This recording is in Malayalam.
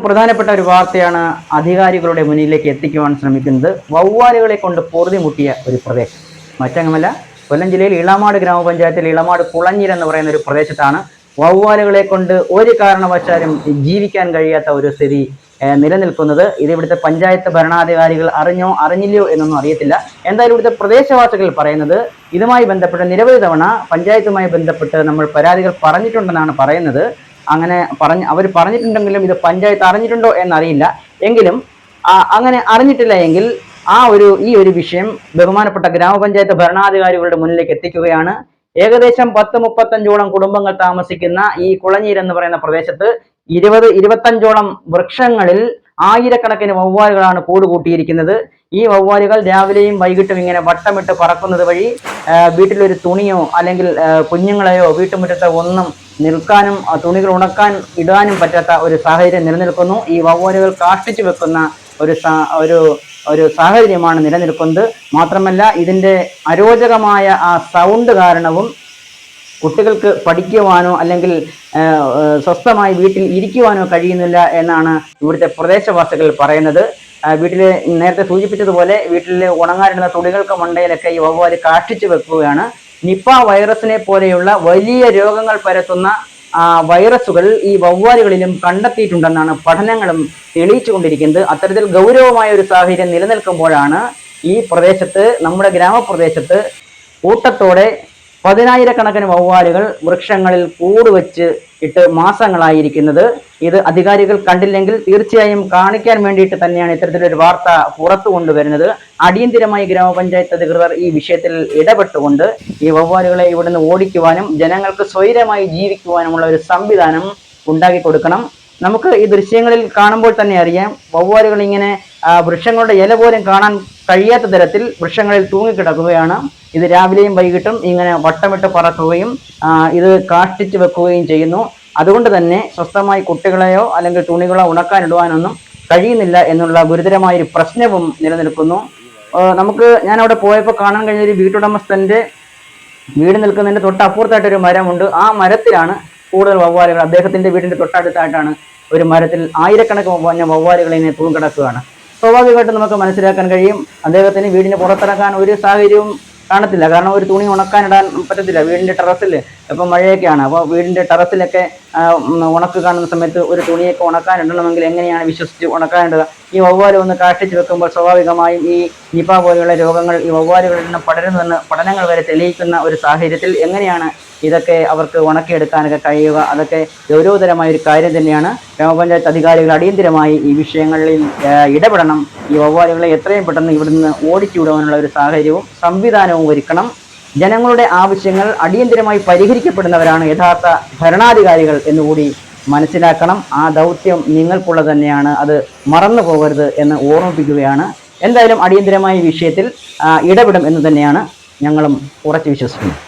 പ്രധാനപ്പെട്ട ഒരു വാർത്തയാണ് അധികാരികളുടെ മുന്നിലേക്ക് എത്തിക്കുവാൻ ശ്രമിക്കുന്നത്. വവ്വാലുകളെ കൊണ്ട് പൊറുതിമുട്ടിയ ഒരു പ്രദേശം മറ്റങ്ങുമല്ല, കൊല്ലം ജില്ലയിൽ ഇളമാട് ഗ്രാമപഞ്ചായത്തിൽ ഇളമാട് കുളഞ്ഞിൽ എന്ന് പറയുന്ന ഒരു പ്രദേശത്താണ് വവ്വാലുകളെ കൊണ്ട് ഒരു കാരണവശാലും ജീവിക്കാൻ കഴിയാത്ത ഒരു സ്ഥിതി നിലനിൽക്കുന്നത്. ഇത് ഇവിടുത്തെ പഞ്ചായത്ത് ഭരണാധികാരികൾ അറിഞ്ഞോ അറിഞ്ഞില്ലയോ എന്നൊന്നും അറിയത്തില്ല. എന്തായാലും ഇവിടുത്തെ പ്രദേശവാസികൾ പറയുന്നത് ഇതുമായി ബന്ധപ്പെട്ട് നിരവധി തവണ പഞ്ചായത്തുമായി ബന്ധപ്പെട്ട് നമ്മൾ പരാതികൾ പറഞ്ഞിട്ടുണ്ടെന്നാണ് പറയുന്നത്. അങ്ങനെ അവർ പറഞ്ഞിട്ടുണ്ടെങ്കിലും ഇത് പഞ്ചായത്ത് അറിഞ്ഞിട്ടുണ്ടോ എന്നറിയില്ല. എങ്കിലും അങ്ങനെ അറിഞ്ഞിട്ടില്ല എങ്കിൽ ഈ ഒരു വിഷയം ബഹുമാനപ്പെട്ട ഗ്രാമപഞ്ചായത്ത് ഭരണാധികാരികളുടെ മുന്നിലേക്ക് എത്തിക്കുകയാണ്. ഏകദേശം 10-35ഓളം കുടുംബങ്ങൾ താമസിക്കുന്ന ഈ കുളഞ്ഞീർ എന്ന് പറയുന്ന പ്രദേശത്ത് 20-25ഓളം വൃക്ഷങ്ങളിൽ ആയിരക്കണക്കിന് വവ്വാലുകളാണ് കൂടുകൂട്ടിയിരിക്കുന്നത്. ഈ വവ്വാലുകൾ രാവിലെയും വൈകിട്ടും ഇങ്ങനെ വട്ടമിട്ട് പറക്കുന്നത് വഴി വീട്ടിലൊരു തുണിയോ അല്ലെങ്കിൽ കുഞ്ഞുങ്ങളെയോ വീട്ടുമുറ്റത്ത് ഒന്നും നിൽക്കാനും തുണികൾ ഉണക്കാൻ ഇടാനും പറ്റാത്ത ഒരു സാഹചര്യം നിലനിൽക്കുന്നു. ഈ വവ്വാലുകൾ കാഷ്ടിച്ചു വെക്കുന്ന ഒരു സാഹചര്യമാണ് നിലനിൽക്കുന്നത്. മാത്രമല്ല, ഇതിൻ്റെ അരോചകമായ ആ സൗണ്ട് കാരണവും കുട്ടികൾക്ക് പഠിക്കുവാനോ അല്ലെങ്കിൽ സ്വസ്ഥമായി വീട്ടിൽ ഇരിക്കുവാനോ കഴിയുന്നില്ല എന്നാണ് ഇവിടുത്തെ പ്രദേശവാസികൾ പറയുന്നത്. വീട്ടിൽ നേരത്തെ സൂചിപ്പിച്ചതുപോലെ വീട്ടിൽ ഉണങ്ങാനിടുന്ന തുണികൾക്ക് മണ്ടയിലൊക്കെ ഈ വവ്വാല് കാഷ്ടിച്ചു വെക്കുകയാണ്. നിപ്പ വൈറസിനെ പോലെയുള്ള വലിയ രോഗങ്ങൾ പരത്തുന്ന വൈറസുകൾ ഈ വവ്വാലുകളിലും കണ്ടെത്തിയിട്ടുണ്ടെന്നാണ് പഠനങ്ങളും തെളിയിച്ചുകൊണ്ടിരിക്കുന്നത്. അത്തരത്തിൽ ഗൗരവമായ ഒരു സാഹചര്യം നിലനിൽക്കുമ്പോഴാണ് ഈ പ്രദേശത്ത്, നമ്മുടെ ഗ്രാമപ്രദേശത്ത് കൂട്ടത്തോടെ 10,000-കണക്കിന് വവ്വാലുകൾ വൃക്ഷങ്ങളിൽ കൂടുവെച്ച് ഇട്ട് മാസങ്ങളായിരിക്കുന്നത്. ഇത് അധികാരികൾ കണ്ടില്ലെങ്കിൽ തീർച്ചയായും കാണിക്കാൻ വേണ്ടിയിട്ട് തന്നെയാണ് ഇത്തരത്തിലൊരു വാർത്ത പുറത്തു കൊണ്ടുവരുന്നത്. അടിയന്തിരമായി ഗ്രാമപഞ്ചായത്ത് അധികൃതർ ഈ വിഷയത്തിൽ ഇടപെട്ടുകൊണ്ട് ഈ വവ്വാലുകളെ ഇവിടുന്ന് ഓടിക്കുവാനും ജനങ്ങൾക്ക് സ്വൈരമായി ജീവിക്കുവാനുമുള്ള ഒരു സംവിധാനം ഉണ്ടാക്കി കൊടുക്കണം. നമുക്ക് ഈ ദൃശ്യങ്ങളിൽ കാണുമ്പോൾ തന്നെ അറിയാം, വവ്വാലുകൾ ഇങ്ങനെ വൃക്ഷങ്ങളുടെ ഇല പോലും കാണാൻ കഴിയാത്ത തരത്തിൽ വൃക്ഷങ്ങളിൽ തൂങ്ങിക്കിടക്കുകയാണ്. ഇത് രാവിലെയും വൈകിട്ടും ഇങ്ങനെ വട്ടമിട്ട് പറക്കുകയും ഇത് കാഷ്ടിച്ച് വെക്കുകയും ചെയ്യുന്നു. അതുകൊണ്ട് തന്നെ സ്വസ്ഥമായി കുട്ടികളെയോ അല്ലെങ്കിൽ തുണികളോ ഉണക്കാനിടുവാനൊന്നും കഴിയുന്നില്ല എന്നുള്ള ഗുരുതരമായൊരു പ്രശ്നവും നിലനിൽക്കുന്നു. ഞാൻ അവിടെ പോയപ്പോൾ കാണാൻ കഴിഞ്ഞൊരു വീട്ടുടമസ്ഥന്റെ വീട് നിൽക്കുന്നതിന്റെ തൊട്ടപ്പുറത്തായിട്ടൊരു മരമുണ്ട്. ആ മരത്തിലാണ് കൂടുതൽ വവ്വാലുകൾ. അദ്ദേഹത്തിന്റെ വീടിന്റെ തൊട്ടടുത്തായിട്ടാണ് ഒരു മരത്തിൽ ആയിരക്കണക്കിന് വവ്വാലുകൾ ഇങ്ങനെ തൂങ്ങിക്കിടക്കുകയാണ്. സ്വാഭാവികമായിട്ടും നമുക്ക് മനസ്സിലാക്കാൻ കഴിയും, അദ്ദേഹത്തിന് വീടിന് പുറത്തിറക്കാൻ ഒരു സാഹചര്യവും കാണത്തില്ല. കാരണം ഒരു തുണി ഉണക്കാനിടാൻ പറ്റത്തില്ല. വീടിന്റെ ടെറസിൽ ഇപ്പം മഴയൊക്കെയാണ്, അപ്പോൾ വീടിന്റെ ടെറസിലൊക്കെ ഉണക്ക് കാണുന്ന സമയത്ത് ഒരു തുണിയൊക്കെ ഉണക്കാനിടണമെങ്കിൽ എങ്ങനെയാണ് വിശ്വസിച്ച് ഉണക്കാനിടുക? ഈ വവ്വാല് ഒന്ന് കാഷ്ടിച്ച് വെക്കുമ്പോൾ സ്വാഭാവികമായും ഈ നിപ പോലെയുള്ള രോഗങ്ങൾ ഈ വവ്വാലുകളിൽ നിന്ന് പടരുമെന്ന് പഠനങ്ങൾ വരെ തെളിയിക്കുന്ന ഒരു സാഹചര്യത്തിൽ എങ്ങനെയാണ് ഇതൊക്കെ അവർക്ക് ഉണക്കിയെടുക്കാനൊക്കെ കഴിയുക? അതൊക്കെ ഗൗരവതരമായ ഒരു കാര്യം തന്നെയാണ്. ഗ്രാമപഞ്ചായത്ത് അധികാരികൾ അടിയന്തിരമായി ഈ വിഷയങ്ങളിൽ ഇടപെടണം. ഈ വവ്വാലുകളെ എത്രയും പെട്ടെന്ന് ഇവിടുന്ന് ഓടിച്ചു വിടുവാനുള്ള ഒരു സാഹചര്യവും സംവിധാനവും ഒരുക്കണം. ജനങ്ങളുടെ ആവശ്യങ്ങൾ അടിയന്തിരമായി പരിഹരിക്കപ്പെടുന്നവരാണ് യഥാർത്ഥ ഭരണാധികാരികൾ എന്നുകൂടി മനസ്സിലാക്കണം. ആ ദൗത്യം നിങ്ങൾക്കുള്ളത് തന്നെയാണ്, അത് മറന്നു പോകരുത് എന്ന് ഓർമ്മിപ്പിക്കുകയാണ്. എന്തായാലും അടിയന്തിരമായ വിഷയത്തിൽ ഇടപെടും എന്ന് തന്നെയാണ് ഞങ്ങളും ഉറച്ചു വിശ്വസിക്കുന്നത്.